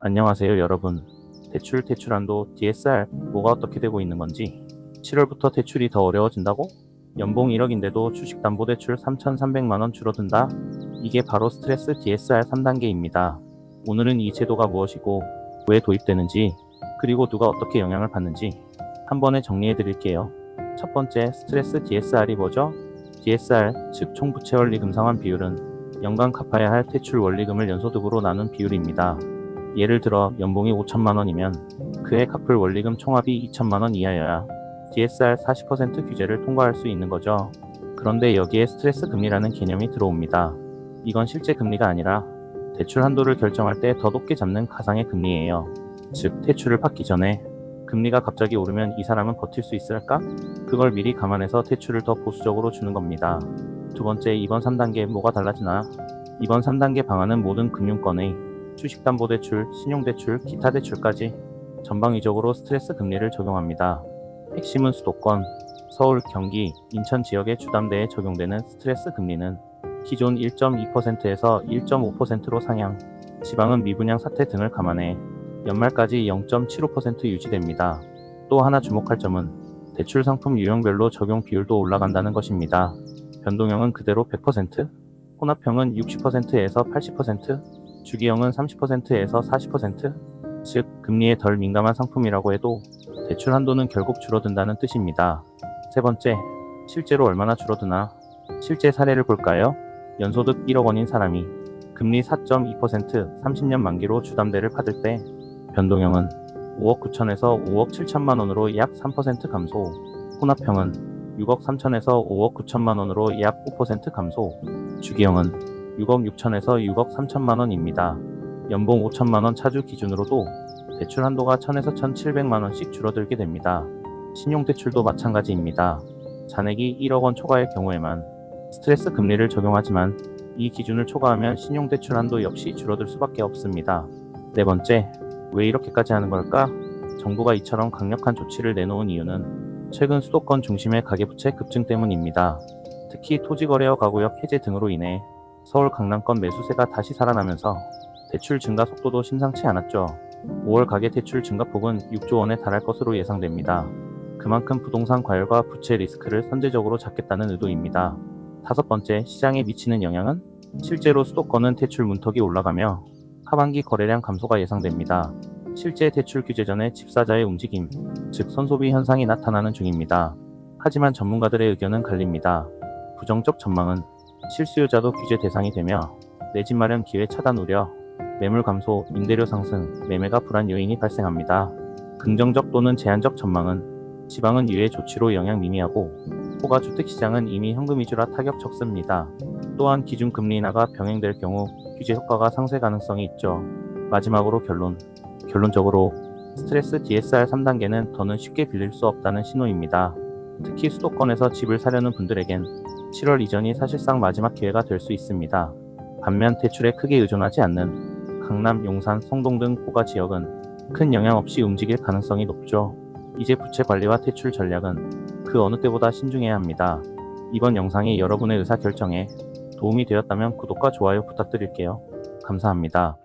안녕하세요 여러분. 대출한도 DSR 뭐가 어떻게 되고 있는 건지 7월부터 대출이 더 어려워진다고? 연봉 1억인데도 주식담보대출 3,300만원 줄어든다? 이게 바로 스트레스 DSR 3단계입니다. 오늘은 이 제도가 무엇이고 왜 도입되는지 그리고 누가 어떻게 영향을 받는지 한 번에 정리해 드릴게요. 첫 번째, 스트레스 DSR이 뭐죠? DSR, 즉 총부채원리 금상환 비율은 연간 갚아야 할 대출 원리금을 연소득으로 나눈 비율입니다. 예를 들어 연봉이 5천만 원이면 그해 갚을 원리금 총합이 2천만 원 이하여야 DSR 40% 규제를 통과할 수 있는 거죠. 그런데 여기에 스트레스 금리라는 개념이 들어옵니다. 이건 실제 금리가 아니라 대출 한도를 결정할 때 더 높게 잡는 가상의 금리예요. 즉 대출을 받기 전에 금리가 갑자기 오르면 이 사람은 버틸 수 있을까? 그걸 미리 감안해서 대출을 더 보수적으로 주는 겁니다. 두 번째, 이번 3단계 뭐가 달라지나? 이번 3단계 방안은 모든 금융권의 주식담보대출, 신용대출, 기타 대출까지 전방위적으로 스트레스 금리를 적용합니다. 핵심은 수도권, 서울, 경기, 인천 지역의 주담대에 적용되는 스트레스 금리는 기존 1.2%에서 1.5%로 상향, 지방은 미분양 사태 등을 감안해 연말까지 0.75% 유지됩니다. 또 하나 주목할 점은 대출 상품 유형별로 적용 비율도 올라간다는 것입니다. 변동형은 그대로 100%, 혼합형은 60%에서 80%, 주기형은 30%에서 40%, 즉 금리에 덜 민감한 상품이라고 해도 대출 한도는 결국 줄어든다는 뜻입니다. 세 번째, 실제로 얼마나 줄어드나? 실제 사례를 볼까요? 연소득 1억 원인 사람이 금리 4.2% 30년 만기로 주담대를 받을 때 변동형은 5억 9천에서 5억 7천만 원으로 약 3% 감소, 혼합형은 6억 3천에서 5억 9천만 원으로 약 5% 감소, 주기형은 6억 6천에서 6억 3천만 원입니다. 연봉 5천만 원 차주 기준으로도 대출 한도가 1,000에서 1,700만 원씩 줄어들게 됩니다. 신용대출도 마찬가지입니다. 잔액이 1억 원 초과일 경우에만 스트레스 금리를 적용하지만 이 기준을 초과하면 신용대출 한도 역시 줄어들 수밖에 없습니다. 네 번째, 왜 이렇게까지 하는 걸까? 정부가 이처럼 강력한 조치를 내놓은 이유는 최근 수도권 중심의 가계부채 급증 때문입니다. 특히 토지거래와 가구역 해제 등으로 인해 서울 강남권 매수세가 다시 살아나면서 대출 증가 속도도 심상치 않았죠. 5월 가계 대출 증가폭은 6조 원에 달할 것으로 예상됩니다. 그만큼 부동산 과열과 부채 리스크를 선제적으로 잡겠다는 의도입니다. 다섯 번째, 시장에 미치는 영향은? 실제로 수도권은 대출 문턱이 올라가며 하반기 거래량 감소가 예상됩니다. 실제 대출 규제 전에 집사자의 움직임, 즉 선소비 현상이 나타나는 중입니다. 하지만 전문가들의 의견은 갈립니다. 부정적 전망은 실수요자도 규제 대상이 되며 내 집 마련 기회 차단 우려, 매물 감소, 임대료 상승, 매매가 불안 요인이 발생합니다. 긍정적 또는 제한적 전망은 지방은 유예 조치로 영향 미미하고 호가 주택시장은 이미 현금 위주라 타격 적습니다. 또한 기준금리 인하가 병행될 경우 규제 효과가 상쇄 가능성이 있죠. 마지막으로 결론적으로 스트레스 DSR 3단계는 더는 쉽게 빌릴 수 없다는 신호입니다. 특히 수도권에서 집을 사려는 분들에겐 7월 이전이 사실상 마지막 기회가 될 수 있습니다. 반면 대출에 크게 의존하지 않는 강남, 용산, 성동 등 고가 지역은 큰 영향 없이 움직일 가능성이 높죠. 이제 부채 관리와 대출 전략은 그 어느 때보다 신중해야 합니다. 이번 영상이 여러분의 의사결정에 도움이 되었다면 구독과 좋아요 부탁드릴게요. 감사합니다.